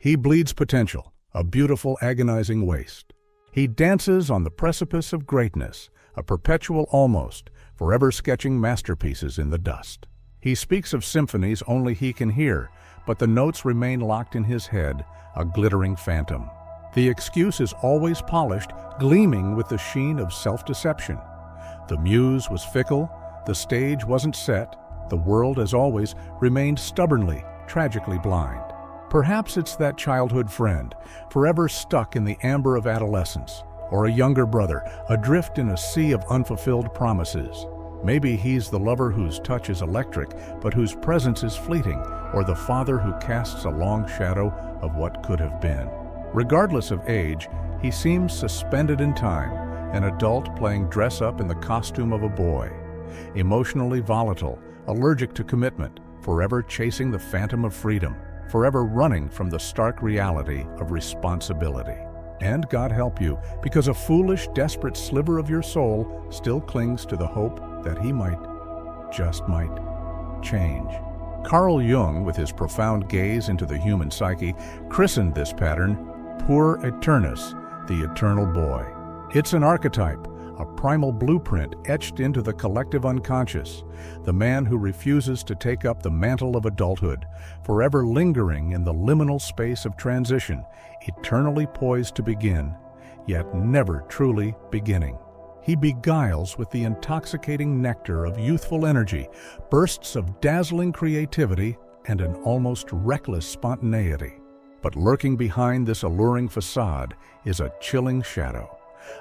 He bleeds potential, a beautiful, agonizing waste. He dances on the precipice of greatness, a perpetual almost, forever sketching masterpieces in the dust. He speaks of symphonies only he can hear, but the notes remain locked in his head, a glittering phantom. The excuse is always polished, gleaming with the sheen of self-deception. The muse was fickle, the stage wasn't set, the world, as always, remained stubbornly, tragically blind. Perhaps it's that childhood friend, forever stuck in the amber of adolescence, or a younger brother, adrift in a sea of unfulfilled promises. Maybe he's the lover whose touch is electric, but whose presence is fleeting, or the father who casts a long shadow of what could have been. Regardless of age, he seems suspended in time, an adult playing dress-up in the costume of a boy. Emotionally volatile, allergic to commitment, forever chasing the phantom of freedom, forever running from the stark reality of responsibility. And God help you, because a foolish, desperate sliver of your soul still clings to the hope that he might, just might, change. Carl Jung, with his profound gaze into the human psyche, christened this pattern Puer Aeternus, the eternal boy. It's an archetype, a primal blueprint etched into the collective unconscious, the man who refuses to take up the mantle of adulthood, forever lingering in the liminal space of transition, eternally poised to begin, yet never truly beginning. He beguiles with the intoxicating nectar of youthful energy, bursts of dazzling creativity, and an almost reckless spontaneity. But lurking behind this alluring facade is a chilling shadow,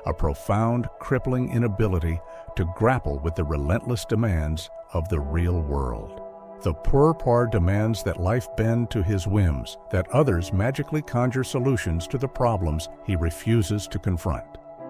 a profound, crippling inability to grapple with the relentless demands of the real world. The Puer Aeternus demands that life bend to his whims, that others magically conjure solutions to the problems he refuses to confront.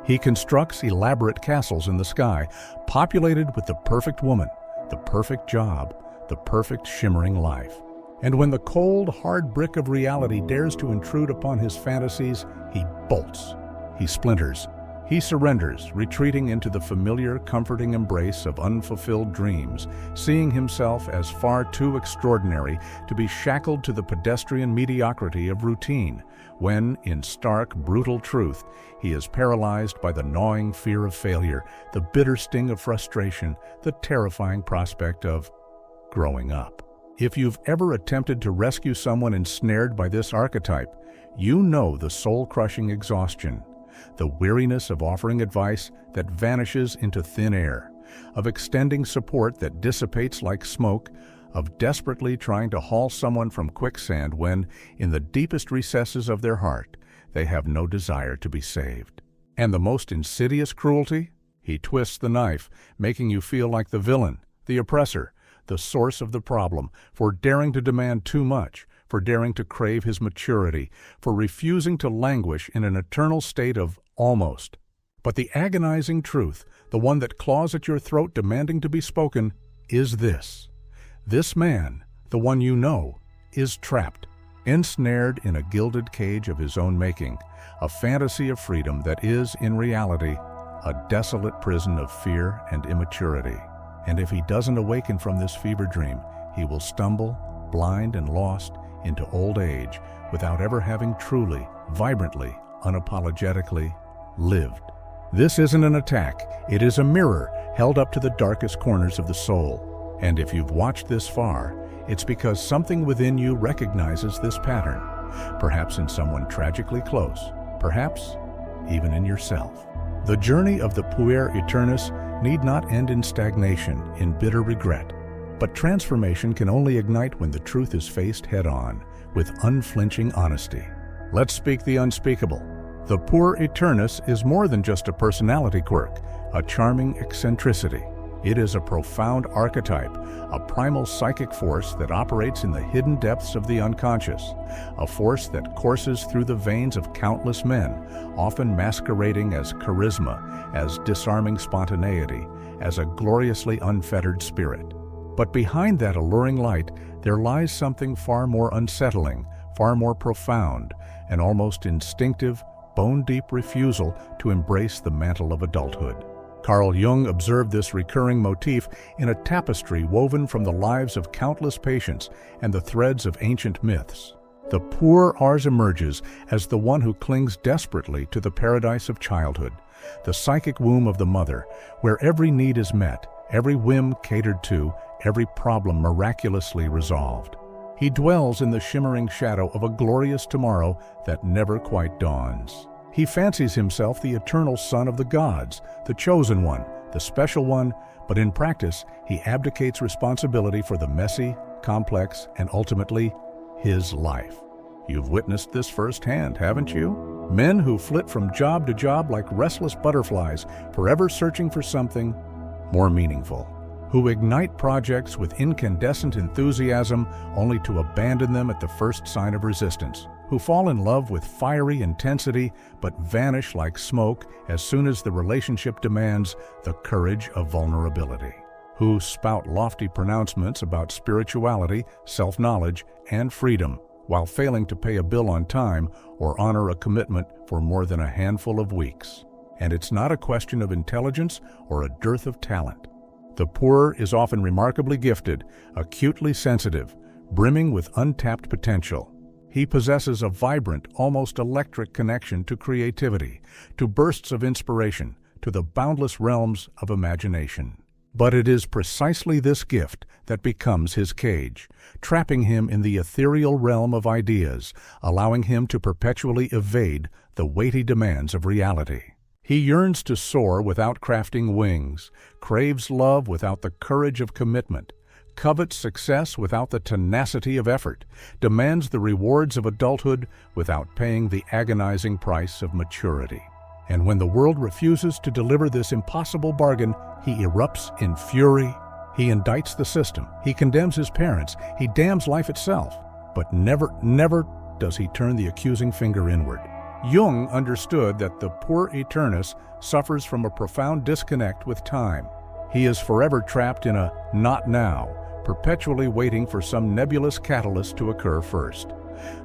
He constructs elaborate castles in the sky, populated with the perfect woman, the perfect job, the perfect shimmering life. And when the cold, hard brick of reality dares to intrude upon his fantasies, he bolts, he splinters, he surrenders, retreating into the familiar, comforting embrace of unfulfilled dreams, seeing himself as far too extraordinary to be shackled to the pedestrian mediocrity of routine, when, in stark, brutal truth, he is paralyzed by the gnawing fear of failure, the bitter sting of frustration, the terrifying prospect of growing up. If you've ever attempted to rescue someone ensnared by this archetype, you know the soul-crushing exhaustion, the weariness of offering advice that vanishes into thin air, of extending support that dissipates like smoke, of desperately trying to haul someone from quicksand when, in the deepest recesses of their heart, they have no desire to be saved. And the most insidious cruelty? He twists the knife, making you feel like the villain, the oppressor, the source of the problem, for daring to demand too much, for daring to crave his maturity, for refusing to languish in an eternal state of almost. But the agonizing truth, the one that claws at your throat demanding to be spoken, is this. This man, the one you know, is trapped, ensnared in a gilded cage of his own making, a fantasy of freedom that is, in reality, a desolate prison of fear and immaturity. And if he doesn't awaken from this fever dream, he will stumble, blind and lost, into old age without ever having truly, vibrantly, unapologetically lived. This isn't an attack, it is a mirror held up to the darkest corners of the soul. And if you've watched this far, it's because something within you recognizes this pattern, perhaps in someone tragically close, perhaps even in yourself. The journey of the Puer Aeternus need not end in stagnation, in bitter regret. But transformation can only ignite when the truth is faced head-on, with unflinching honesty. Let's speak the unspeakable. The Puer Aeternus is more than just a personality quirk, a charming eccentricity. It is a profound archetype, a primal psychic force that operates in the hidden depths of the unconscious, a force that courses through the veins of countless men, often masquerading as charisma, as disarming spontaneity, as a gloriously unfettered spirit. But behind that alluring light, there lies something far more unsettling, far more profound, an almost instinctive, bone-deep refusal to embrace the mantle of adulthood. Carl Jung observed this recurring motif in a tapestry woven from the lives of countless patients and the threads of ancient myths. The Puer Aeternus emerges as the one who clings desperately to the paradise of childhood, the psychic womb of the mother, where every need is met, every whim catered to, every problem miraculously resolved. He dwells in the shimmering shadow of a glorious tomorrow that never quite dawns. He fancies himself the eternal son of the gods, the chosen one, the special one, but in practice, he abdicates responsibility for the messy, complex, and ultimately, his life. You've witnessed this firsthand, haven't you? Men who flit from job to job like restless butterflies, forever searching for something more meaningful, who ignite projects with incandescent enthusiasm only to abandon them at the first sign of resistance, who fall in love with fiery intensity but vanish like smoke as soon as the relationship demands the courage of vulnerability, who spout lofty pronouncements about spirituality, self-knowledge, and freedom, while failing to pay a bill on time or honor a commitment for more than a handful of weeks. And it's not a question of intelligence or a dearth of talent. The Puer is often remarkably gifted, acutely sensitive, brimming with untapped potential. He possesses a vibrant, almost electric connection to creativity, to bursts of inspiration, to the boundless realms of imagination. But it is precisely this gift that becomes his cage, trapping him in the ethereal realm of ideas, allowing him to perpetually evade the weighty demands of reality. He yearns to soar without crafting wings, craves love without the courage of commitment, covets success without the tenacity of effort, demands the rewards of adulthood without paying the agonizing price of maturity. And when the world refuses to deliver this impossible bargain, he erupts in fury. He indicts the system. He condemns his parents. He damns life itself. But never does he turn the accusing finger inward. Jung understood that the Puer Aeternus suffers from a profound disconnect with time. He is forever trapped in a not now, perpetually waiting for some nebulous catalyst to occur first.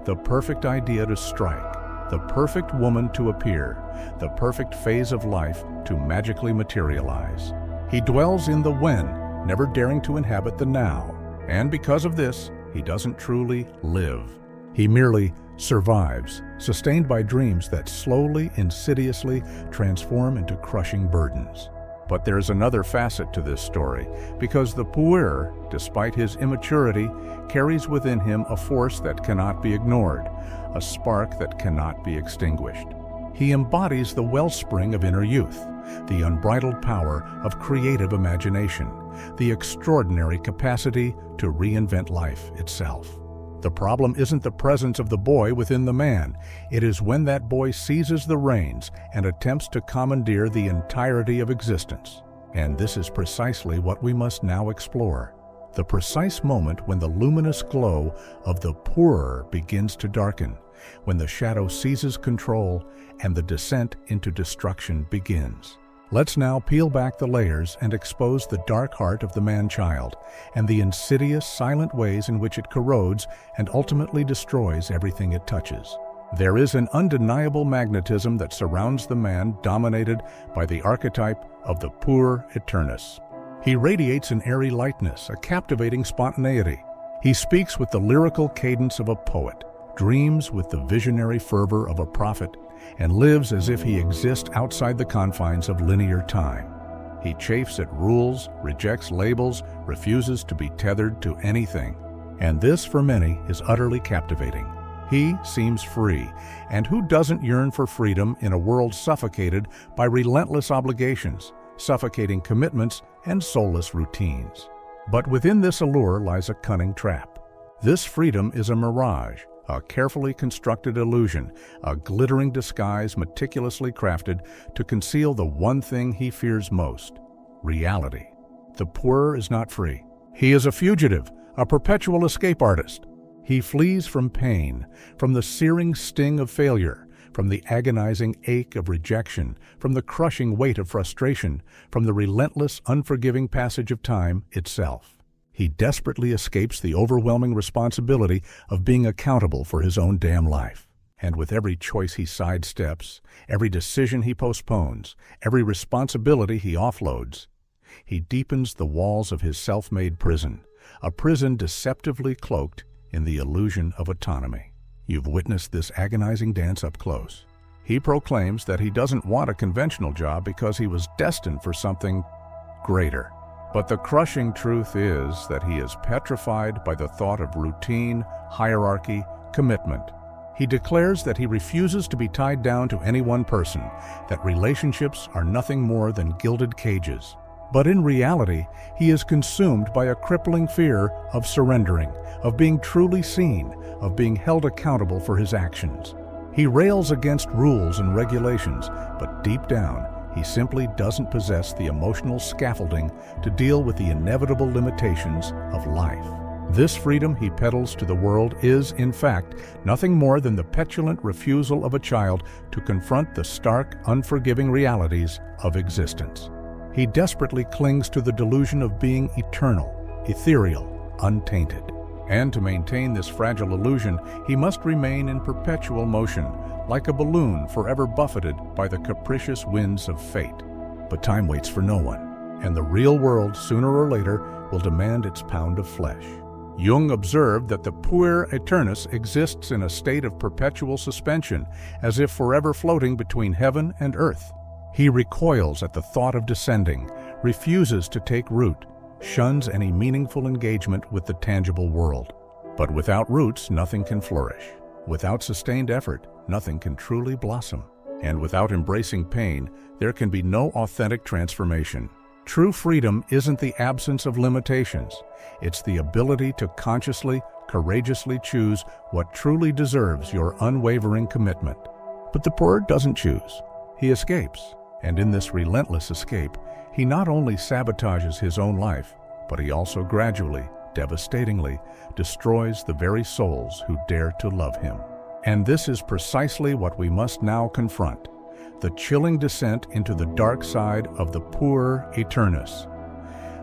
The perfect idea to strike, the perfect woman to appear, the perfect phase of life to magically materialize. He dwells in the when, never daring to inhabit the now. And because of this, he doesn't truly live. He merely survives, sustained by dreams that slowly, insidiously transform into crushing burdens. But there's another facet to this story, because the Puer, despite his immaturity, carries within him a force that cannot be ignored, a spark that cannot be extinguished. He embodies the wellspring of inner youth, the unbridled power of creative imagination, the extraordinary capacity to reinvent life itself. The problem isn't the presence of the boy within the man. It is when that boy seizes the reins and attempts to commandeer the entirety of existence. And this is precisely what we must now explore. The precise moment when the luminous glow of the Puer begins to darken, when the shadow seizes control and the descent into destruction begins. Let's now peel back the layers and expose the dark heart of the man-child and the insidious, silent ways in which it corrodes and ultimately destroys everything it touches. There is an undeniable magnetism that surrounds the man dominated by the archetype of the Puer Aeternus. He radiates an airy lightness, a captivating spontaneity. He speaks with the lyrical cadence of a poet, dreams with the visionary fervor of a prophet, and lives as if he exists outside the confines of linear time. He chafes at rules, rejects labels, refuses to be tethered to anything. And this, for many, is utterly captivating. He seems free, and who doesn't yearn for freedom in a world suffocated by relentless obligations, suffocating commitments, and soulless routines? But within this allure lies a cunning trap. This freedom is a mirage, a carefully constructed illusion, a glittering disguise meticulously crafted to conceal the one thing he fears most: reality. The Puer is not free. He is a fugitive, a perpetual escape artist. He flees from pain, from the searing sting of failure, from the agonizing ache of rejection, from the crushing weight of frustration, from the relentless, unforgiving passage of time itself. He desperately escapes the overwhelming responsibility of being accountable for his own damn life. And with every choice he sidesteps, every decision he postpones, every responsibility he offloads, he deepens the walls of his self-made prison, a prison deceptively cloaked in the illusion of autonomy. You've witnessed this agonizing dance up close. He proclaims that he doesn't want a conventional job because he was destined for something greater. But the crushing truth is that he is petrified by the thought of routine, hierarchy, commitment. He declares that he refuses to be tied down to any one person, that relationships are nothing more than gilded cages. But in reality, he is consumed by a crippling fear of surrendering, of being truly seen, of being held accountable for his actions. He rails against rules and regulations, but deep down, he simply doesn't possess the emotional scaffolding to deal with the inevitable limitations of life. This freedom he peddles to the world is, in fact, nothing more than the petulant refusal of a child to confront the stark, unforgiving realities of existence. He desperately clings to the delusion of being eternal, ethereal, untainted. And to maintain this fragile illusion, he must remain in perpetual motion, like a balloon forever buffeted by the capricious winds of fate. But time waits for no one, and the real world, sooner or later, will demand its pound of flesh. Jung observed that the Puer Aeternus exists in a state of perpetual suspension, as if forever floating between heaven and earth. He recoils at the thought of descending, refuses to take root, shuns any meaningful engagement with the tangible world. But without roots, nothing can flourish. Without sustained effort, nothing can truly blossom. And without embracing pain, there can be no authentic transformation. True freedom isn't the absence of limitations. It's the ability to consciously, courageously choose what truly deserves your unwavering commitment. But the Puer doesn't choose. He escapes. And in this relentless escape, he not only sabotages his own life, but he also gradually, devastatingly, destroys the very souls who dare to love him. And this is precisely what we must now confront: the chilling descent into the dark side of the Puer Aeternus,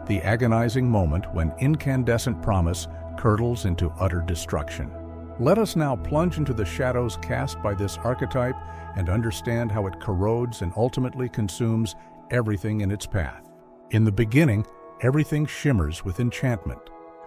the agonizing moment when incandescent promise curdles into utter destruction. Let us now plunge into the shadows cast by this archetype and understand how it corrodes and ultimately consumes everything in its path. In the beginning, everything shimmers with enchantment.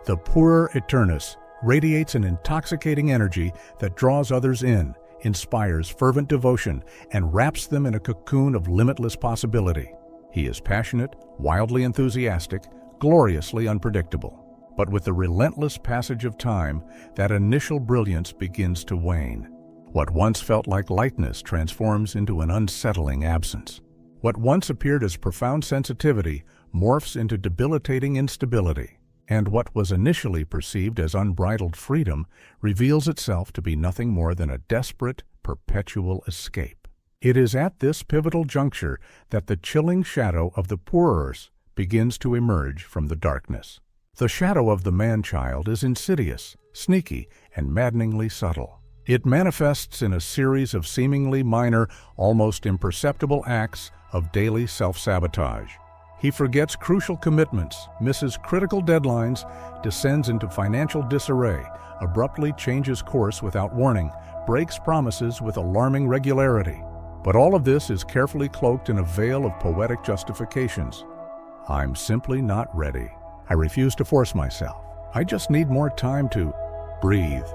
The Puer Aeternus radiates an intoxicating energy that draws others in, inspires fervent devotion, and wraps them in a cocoon of limitless possibility. He is passionate, wildly enthusiastic, gloriously unpredictable. But with the relentless passage of time, that initial brilliance begins to wane. What once felt like lightness transforms into an unsettling absence. What once appeared as profound sensitivity morphs into debilitating instability. And what was initially perceived as unbridled freedom reveals itself to be nothing more than a desperate, perpetual escape. It is at this pivotal juncture that the chilling shadow of the Puers begins to emerge from the darkness. The shadow of the man-child is insidious, sneaky, and maddeningly subtle. It manifests in a series of seemingly minor, almost imperceptible acts of daily self-sabotage. He forgets crucial commitments, misses critical deadlines, descends into financial disarray, abruptly changes course without warning, breaks promises with alarming regularity. But all of this is carefully cloaked in a veil of poetic justifications. I'm simply not ready. I refuse to force myself. I just need more time to breathe.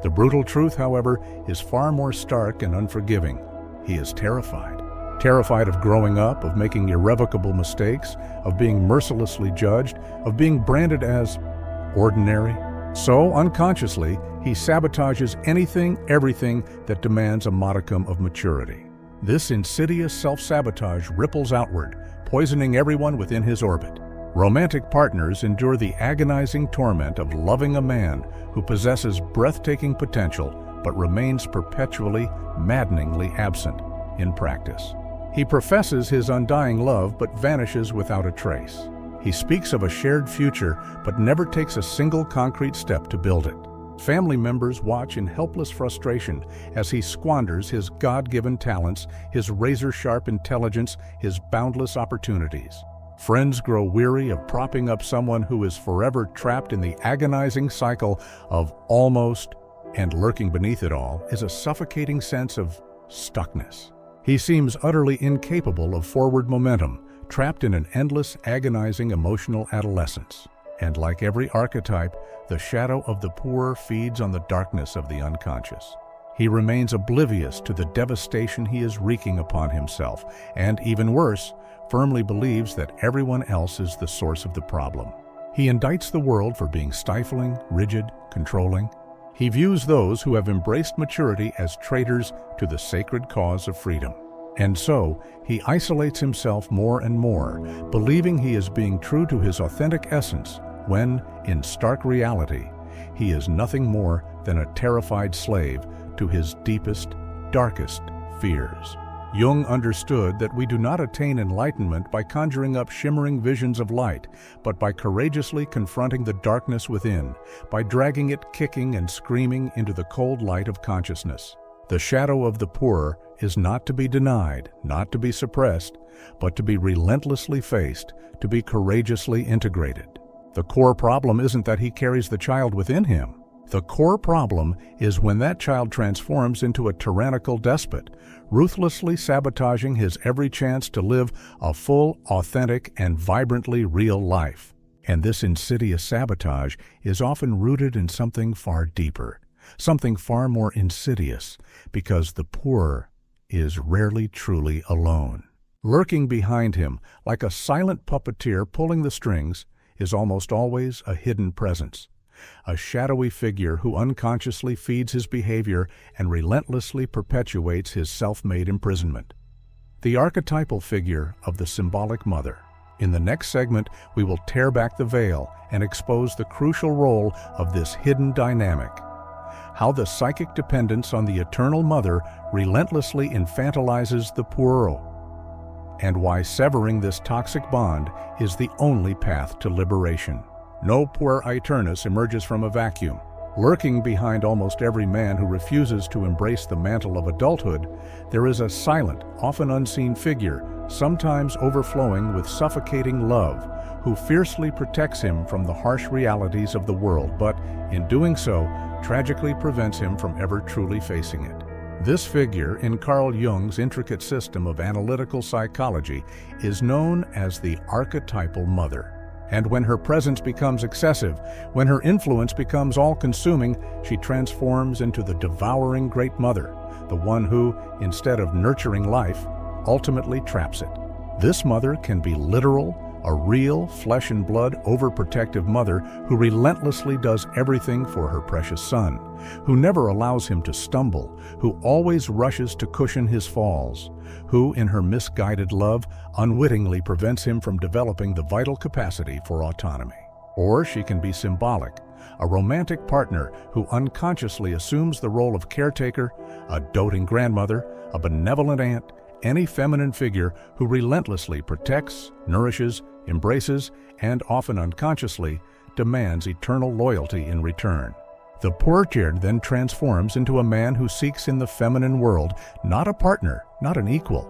The brutal truth, however, is far more stark and unforgiving. He is terrified. Terrified of growing up, of making irrevocable mistakes, of being mercilessly judged, of being branded as ordinary. So, unconsciously, he sabotages anything, everything that demands a modicum of maturity. This insidious self-sabotage ripples outward, poisoning everyone within his orbit. Romantic partners endure the agonizing torment of loving a man who possesses breathtaking potential but remains perpetually, maddeningly absent in practice. He professes his undying love but vanishes without a trace. He speaks of a shared future but never takes a single concrete step to build it. Family members watch in helpless frustration as he squanders his God-given talents, his razor-sharp intelligence, his boundless opportunities. Friends grow weary of propping up someone who is forever trapped in the agonizing cycle of almost, and lurking beneath it all is a suffocating sense of stuckness. He seems utterly incapable of forward momentum, trapped in an endless, agonizing emotional adolescence. And like every archetype, the shadow of the poor feeds on the darkness of the unconscious. He remains oblivious to the devastation he is wreaking upon himself, and even worse, firmly believes that everyone else is the source of the problem. He indicts the world for being stifling, rigid, controlling. He views those who have embraced maturity as traitors to the sacred cause of freedom. And so, he isolates himself more and more, believing he is being true to his authentic essence, when, in stark reality, he is nothing more than a terrified slave to his deepest, darkest fears. Jung understood that we do not attain enlightenment by conjuring up shimmering visions of light, but by courageously confronting the darkness within, by dragging it kicking and screaming into the cold light of consciousness. The shadow of the poor is not to be denied, not to be suppressed, but to be relentlessly faced, to be courageously integrated. The core problem isn't that he carries the child within him. The core problem is when that child transforms into a tyrannical despot, ruthlessly sabotaging his every chance to live a full, authentic, and vibrantly real life. And this insidious sabotage is often rooted in something far deeper, something far more insidious, because the poor is rarely truly alone. Lurking behind him, like a silent puppeteer pulling the strings, is almost always a hidden presence. A shadowy figure who unconsciously feeds his behavior and relentlessly perpetuates his self-made imprisonment. The archetypal figure of the symbolic mother. In the next segment, we will tear back the veil and expose the crucial role of this hidden dynamic. How the psychic dependence on the eternal mother relentlessly infantilizes the Puer, and why severing this toxic bond is the only path to liberation. No Puer Aeternus emerges from a vacuum. Lurking behind almost every man who refuses to embrace the mantle of adulthood, there is a silent, often unseen figure, sometimes overflowing with suffocating love, who fiercely protects him from the harsh realities of the world, but, in doing so, tragically prevents him from ever truly facing it. This figure, in Carl Jung's intricate system of analytical psychology, is known as the archetypal mother. And when her presence becomes excessive, when her influence becomes all-consuming, she transforms into the devouring Great Mother, the one who, instead of nurturing life, ultimately traps it. This mother can be literal, a real, flesh-and-blood, overprotective mother who relentlessly does everything for her precious son, who never allows him to stumble, who always rushes to cushion his falls, who, in her misguided love, unwittingly prevents him from developing the vital capacity for autonomy. Or she can be symbolic, a romantic partner who unconsciously assumes the role of caretaker, a doting grandmother, a benevolent aunt, any feminine figure who relentlessly protects, nourishes, embraces, and often unconsciously demands eternal loyalty in return. The Puer then transforms into a man who seeks in the feminine world not a partner, not an equal,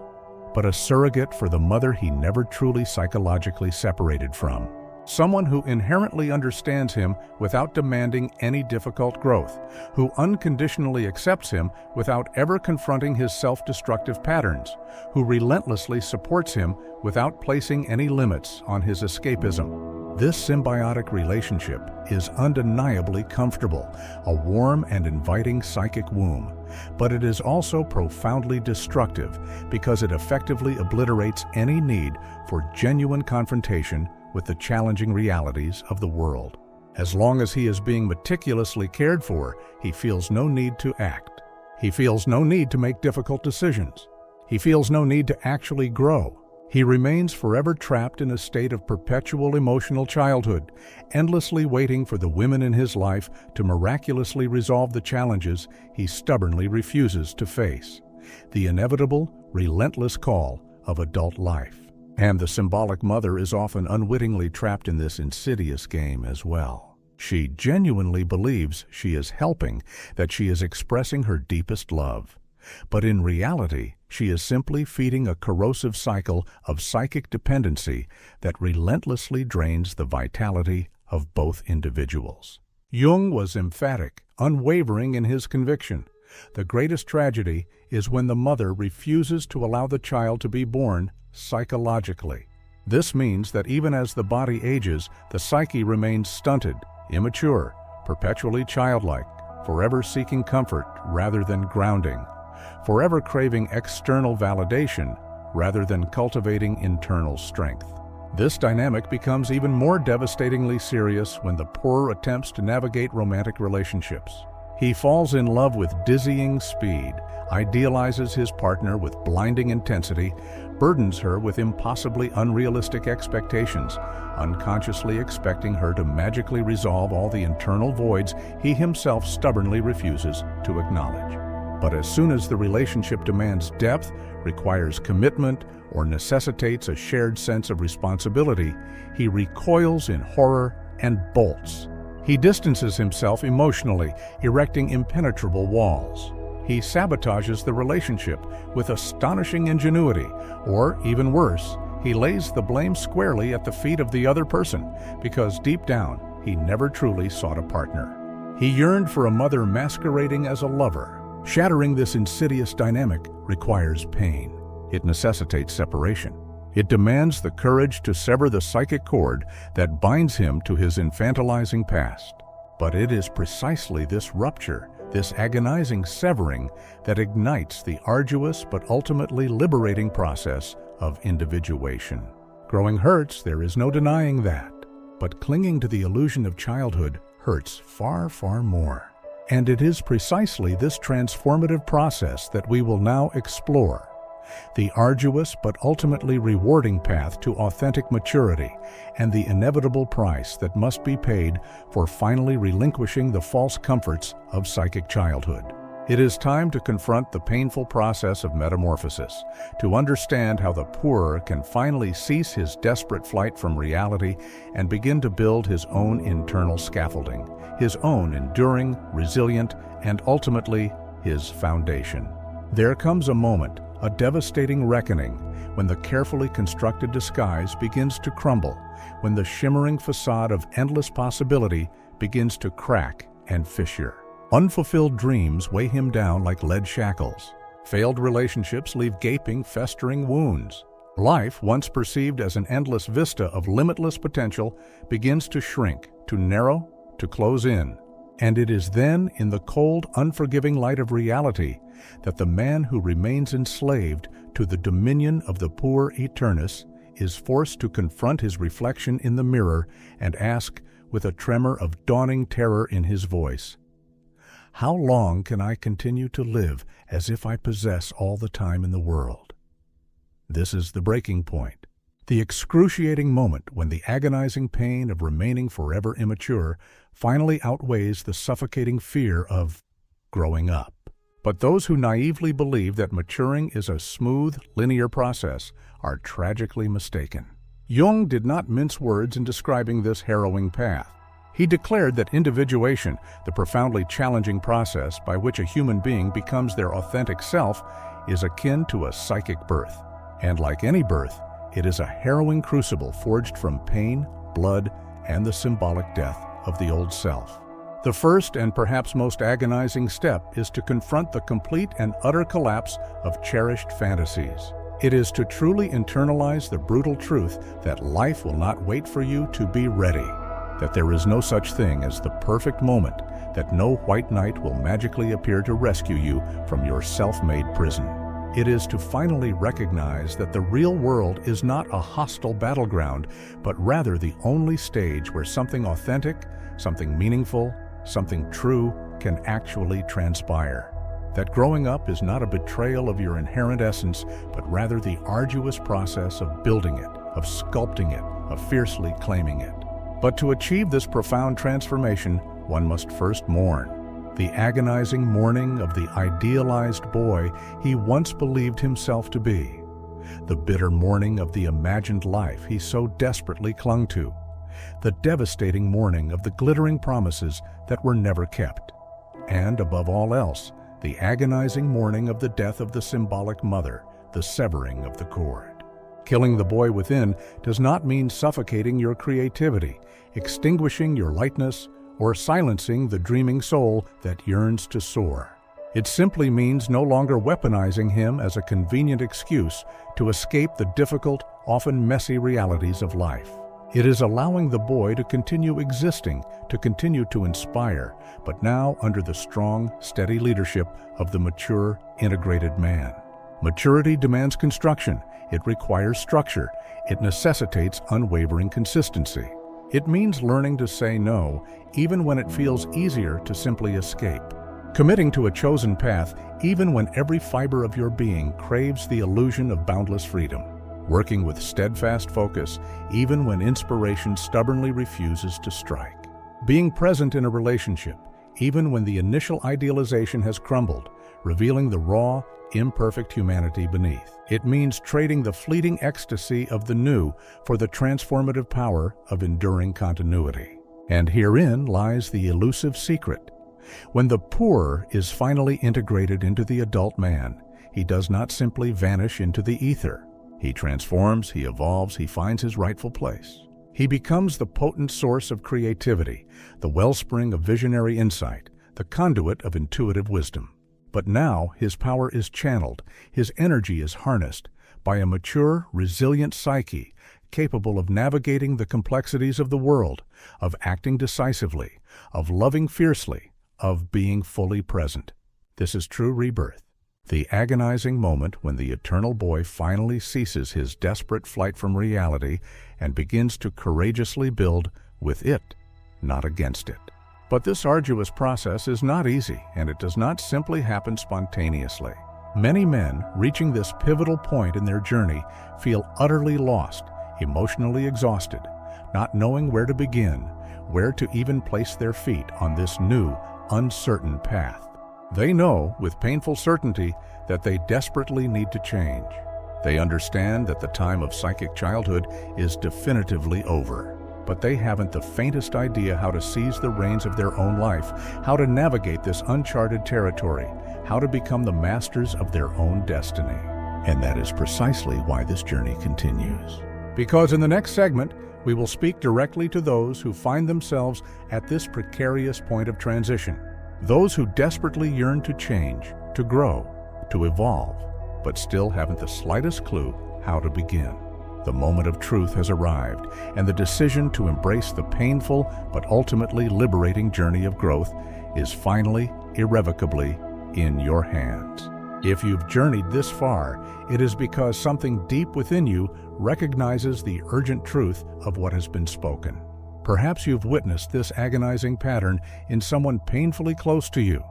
but a surrogate for the mother he never truly psychologically separated from. Someone who inherently understands him without demanding any difficult growth, who unconditionally accepts him without ever confronting his self-destructive patterns, who relentlessly supports him without placing any limits on his escapism. This symbiotic relationship is undeniably comfortable, a warm and inviting psychic womb, but it is also profoundly destructive because it effectively obliterates any need for genuine confrontation with the challenging realities of the world. As long as he is being meticulously cared for, he feels no need to act. He feels no need to make difficult decisions. He feels no need to actually grow. He remains forever trapped in a state of perpetual emotional childhood, endlessly waiting for the women in his life to miraculously resolve the challenges he stubbornly refuses to face. The inevitable, relentless call of adult life. And the symbolic mother is often unwittingly trapped in this insidious game as well. She genuinely believes she is helping, that she is expressing her deepest love. But in reality, she is simply feeding a corrosive cycle of psychic dependency that relentlessly drains the vitality of both individuals. Jung was emphatic, unwavering in his conviction. The greatest tragedy is when the mother refuses to allow the child to be born psychologically. This means that even as the body ages, the psyche remains stunted, immature, perpetually childlike, forever seeking comfort rather than grounding, forever craving external validation rather than cultivating internal strength. This dynamic becomes even more devastatingly serious when the Puer attempts to navigate romantic relationships. He falls in love with dizzying speed, idealizes his partner with blinding intensity, burdens her with impossibly unrealistic expectations, unconsciously expecting her to magically resolve all the internal voids he himself stubbornly refuses to acknowledge. But as soon as the relationship demands depth, requires commitment, or necessitates a shared sense of responsibility, he recoils in horror and bolts. He distances himself emotionally, erecting impenetrable walls. He sabotages the relationship with astonishing ingenuity, or, even worse, he lays the blame squarely at the feet of the other person, because deep down, he never truly sought a partner. He yearned for a mother masquerading as a lover. Shattering this insidious dynamic requires pain. It necessitates separation. It demands the courage to sever the psychic cord that binds him to his infantilizing past. But it is precisely this rupture, this agonizing severing, that ignites the arduous but ultimately liberating process of individuation. Growing hurts, there is no denying that. But clinging to the illusion of childhood hurts far, far more. And it is precisely this transformative process that we will now explore. The arduous but ultimately rewarding path to authentic maturity, and the inevitable price that must be paid for finally relinquishing the false comforts of psychic childhood. It is time to confront the painful process of metamorphosis, to understand how the Puer can finally cease his desperate flight from reality and begin to build his own internal scaffolding, his own enduring, resilient, and ultimately his foundation. There comes a moment, a devastating reckoning, when the carefully constructed disguise begins to crumble, when the shimmering facade of endless possibility begins to crack and fissure. Unfulfilled dreams weigh him down like lead shackles. Failed relationships leave gaping, festering wounds. Life, once perceived as an endless vista of limitless potential, begins to shrink, to narrow, to close in. And it is then, in the cold, unforgiving light of reality, that the man who remains enslaved to the dominion of the Puer Aeternus is forced to confront his reflection in the mirror and ask, with a tremor of dawning terror in his voice, "How long can I continue to live as if I possess all the time in the world?" This is the breaking point, the excruciating moment when the agonizing pain of remaining forever immature finally outweighs the suffocating fear of growing up. But those who naively believe that maturing is a smooth, linear process are tragically mistaken. Jung did not mince words in describing this harrowing path. He declared that individuation, the profoundly challenging process by which a human being becomes their authentic self, is akin to a psychic birth. And like any birth, it is a harrowing crucible forged from pain, blood, and the symbolic death of the old self. The first and perhaps most agonizing step is to confront the complete and utter collapse of cherished fantasies. It is to truly internalize the brutal truth that life will not wait for you to be ready, that there is no such thing as the perfect moment, that no white knight will magically appear to rescue you from your self-made prison. It is to finally recognize that the real world is not a hostile battleground, but rather the only stage where something authentic, something meaningful, something true can actually transpire. That growing up is not a betrayal of your inherent essence, but rather the arduous process of building it, of sculpting it, of fiercely claiming it. But to achieve this profound transformation, one must first mourn. The agonizing mourning of the idealized boy he once believed himself to be. The bitter mourning of the imagined life he so desperately clung to. The devastating mourning of the glittering promises that were never kept. And above all else, the agonizing mourning of the death of the symbolic mother, the severing of the cord. Killing the boy within does not mean suffocating your creativity, extinguishing your lightness, or silencing the dreaming soul that yearns to soar. It simply means no longer weaponizing him as a convenient excuse to escape the difficult, often messy realities of life. It is allowing the boy to continue existing, to continue to inspire, but now under the strong, steady leadership of the mature, integrated man. Maturity demands construction. It requires structure. It necessitates unwavering consistency. It means learning to say no, even when it feels easier to simply escape. Committing to a chosen path, even when every fiber of your being craves the illusion of boundless freedom. Working with steadfast focus, even when inspiration stubbornly refuses to strike. Being present in a relationship, even when the initial idealization has crumbled, revealing the raw, imperfect humanity beneath. It means trading the fleeting ecstasy of the new for the transformative power of enduring continuity. And herein lies the elusive secret. When the Puer is finally integrated into the adult man, he does not simply vanish into the ether. He transforms, he evolves, he finds his rightful place. He becomes the potent source of creativity, the wellspring of visionary insight, the conduit of intuitive wisdom. But now his power is channeled, his energy is harnessed by a mature, resilient psyche, capable of navigating the complexities of the world, of acting decisively, of loving fiercely, of being fully present. This is true rebirth. The agonizing moment when the eternal boy finally ceases his desperate flight from reality and begins to courageously build with it, not against it. But this arduous process is not easy, and it does not simply happen spontaneously. Many men reaching this pivotal point in their journey feel utterly lost, emotionally exhausted, not knowing where to begin, where to even place their feet on this new, uncertain path. They know with painful certainty that they desperately need to change. They understand that the time of psychic childhood is definitively over, but they haven't the faintest idea how to seize the reins of their own life, how to navigate this uncharted territory, how to become the masters of their own destiny. And that is precisely why this journey continues. Because in the next segment, we will speak directly to those who find themselves at this precarious point of transition. Those who desperately yearn to change, to grow, to evolve, but still haven't the slightest clue how to begin. The moment of truth has arrived, and the decision to embrace the painful but ultimately liberating journey of growth is finally, irrevocably in your hands. If you've journeyed this far, it is because something deep within you recognizes the urgent truth of what has been spoken. Perhaps you've witnessed this agonizing pattern in someone painfully close to you,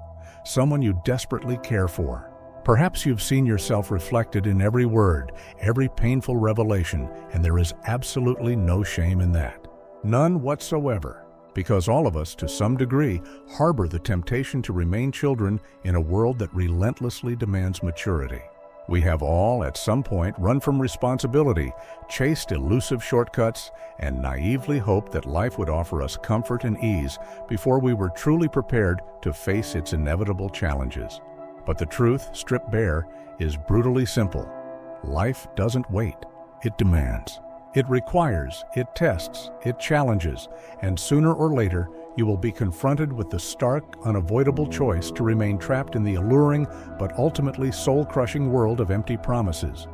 someone you desperately care for. Perhaps you've seen yourself reflected in every word, every painful revelation, and there is absolutely no shame in that. None whatsoever, because all of us, to some degree, harbor the temptation to remain children in a world that relentlessly demands maturity. We have all, at some point, run from responsibility, chased elusive shortcuts, and naively hoped that life would offer us comfort and ease before we were truly prepared to face its inevitable challenges. But the truth, stripped bare, is brutally simple. Life doesn't wait. It demands. It requires, it tests, it challenges, and sooner or later, you will be confronted with the stark, unavoidable choice to remain trapped in the alluring but ultimately soul-crushing world of empty promises,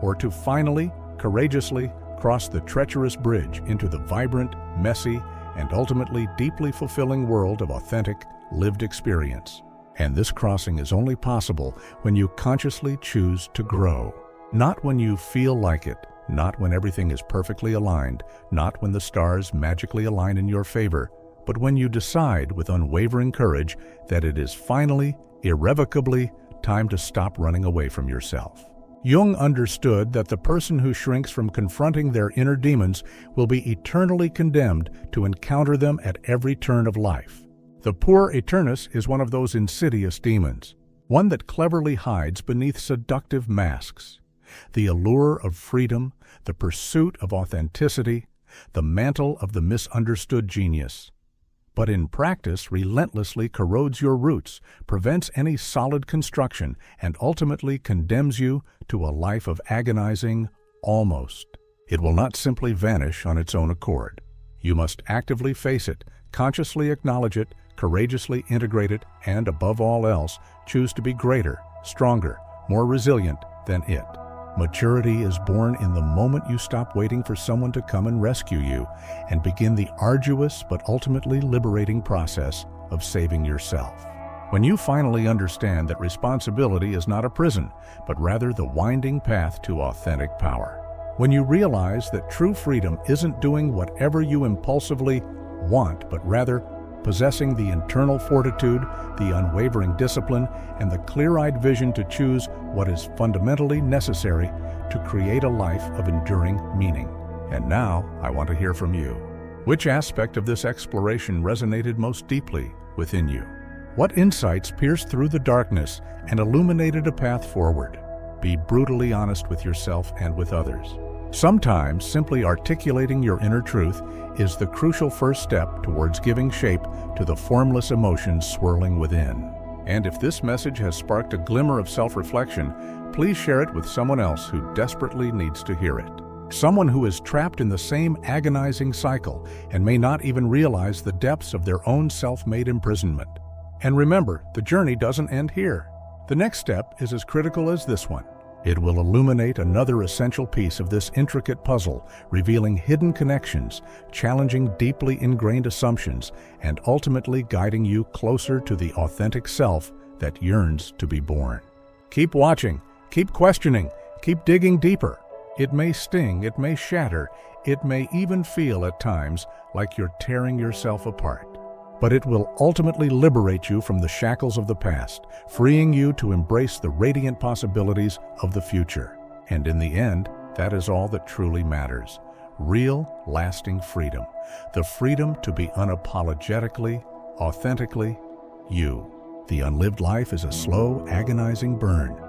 or to finally, courageously cross the treacherous bridge into the vibrant, messy, and ultimately deeply fulfilling world of authentic, lived experience. And this crossing is only possible when you consciously choose to grow. Not when you feel like it, not when everything is perfectly aligned, not when the stars magically align in your favor, but when you decide with unwavering courage that it is finally, irrevocably, time to stop running away from yourself. Jung understood that the person who shrinks from confronting their inner demons will be eternally condemned to encounter them at every turn of life. The Puer Aeternus is one of those insidious demons, one that cleverly hides beneath seductive masks. The allure of freedom, the pursuit of authenticity, the mantle of the misunderstood genius. But in practice relentlessly corrodes your roots, prevents any solid construction, and ultimately condemns you to a life of agonizing almost. It will not simply vanish on its own accord. You must actively face it, consciously acknowledge it, courageously integrate it, and above all else, choose to be greater, stronger, more resilient than it. Maturity is born in the moment you stop waiting for someone to come and rescue you and begin the arduous but ultimately liberating process of saving yourself. When you finally understand that responsibility is not a prison, but rather the winding path to authentic power. When you realize that true freedom isn't doing whatever you impulsively want, but rather possessing the internal fortitude, the unwavering discipline, and the clear-eyed vision to choose what is fundamentally necessary to create a life of enduring meaning. And now, I want to hear from you. Which aspect of this exploration resonated most deeply within you? What insights pierced through the darkness and illuminated a path forward? Be brutally honest with yourself and with others. Sometimes simply articulating your inner truth is the crucial first step towards giving shape to the formless emotions swirling within. And if this message has sparked a glimmer of self-reflection, please share it with someone else who desperately needs to hear it. Someone who is trapped in the same agonizing cycle and may not even realize the depths of their own self-made imprisonment. And remember, the journey doesn't end here. The next step is as critical as this one. It will illuminate another essential piece of this intricate puzzle, revealing hidden connections, challenging deeply ingrained assumptions, and ultimately guiding you closer to the authentic self that yearns to be born. Keep watching, keep questioning, keep digging deeper. It may sting, it may shatter, it may even feel at times like you're tearing yourself apart. But it will ultimately liberate you from the shackles of the past, freeing you to embrace the radiant possibilities of the future. And in the end, that is all that truly matters. Real, lasting freedom. The freedom to be unapologetically, authentically you. The unlived life is a slow, agonizing burn,